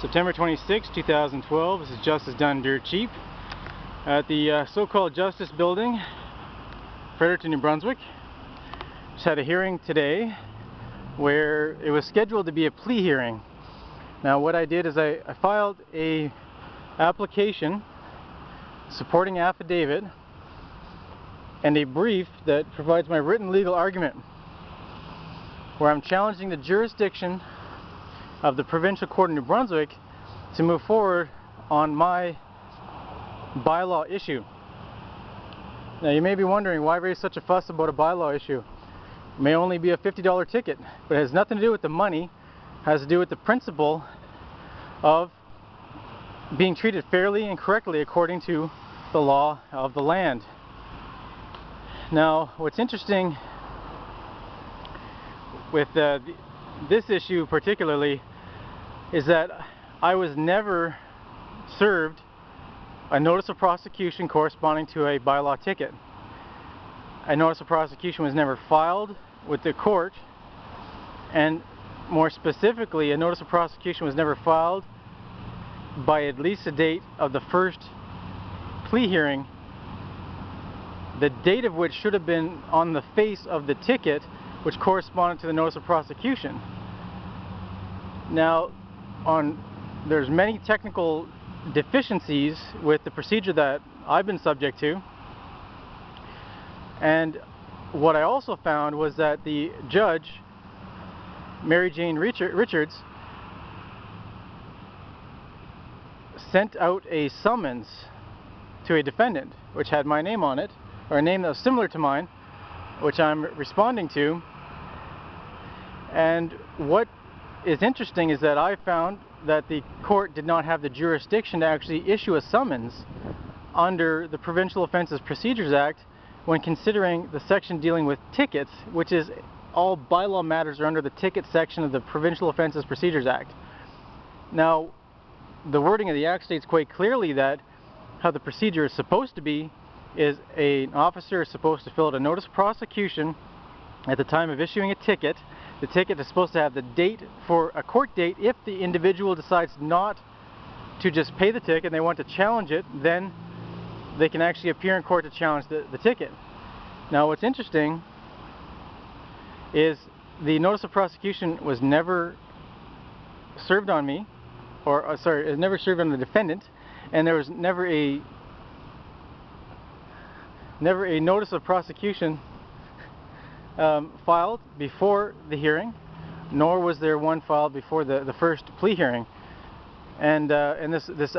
September 26, 2012. This is Justice done dirt cheap at the so-called Justice Building, Fredericton, New Brunswick. Just had a hearing today where it was scheduled to be a plea hearing. Now what I did is I filed a application, supporting affidavit, and a brief that provides my written legal argument, where I'm challenging the jurisdiction of the Provincial Court in New Brunswick to move forward on my bylaw issue. Now you may be wondering, why raise such a fuss about a bylaw issue? It may only be a $50 ticket, but it has nothing to do with the money. It has to do with the principle of being treated fairly and correctly according to the law of the land. Now what's interesting with this issue particularly is that I was never served a notice of prosecution corresponding to a bylaw ticket. A notice of prosecution was never filed with the court, and more specifically, a notice of prosecution was never filed by at least the date of the first plea hearing, the date of which should have been on the face of the ticket, which corresponded to the notice of prosecution. Now, there's many technical deficiencies with the procedure that I've been subject to, and what I also found was that the judge, Mary Jane Richards, sent out a summons to a defendant which had my name on it, or a name that was similar to mine, which I'm responding to. And what is interesting is that I found that the court did not have the jurisdiction to actually issue a summons under the Provincial Offences Procedure Act when considering the section dealing with tickets, which is all bylaw matters are under the ticket section of the Provincial Offences Procedure Act. Now, the wording of the Act states quite clearly that how the procedure is supposed to be is an officer is supposed to fill out a notice of prosecution at the time of issuing a ticket. The ticket is supposed to have the date for a court date. If the individual decides not to just pay the ticket and they want to challenge it, then they can actually appear in court to challenge the ticket. Now what's interesting is the notice of prosecution was never served on me, or sorry, it was never served on the defendant, and there was never a notice of prosecution filed before the hearing, nor was there one filed before the first plea hearing. And this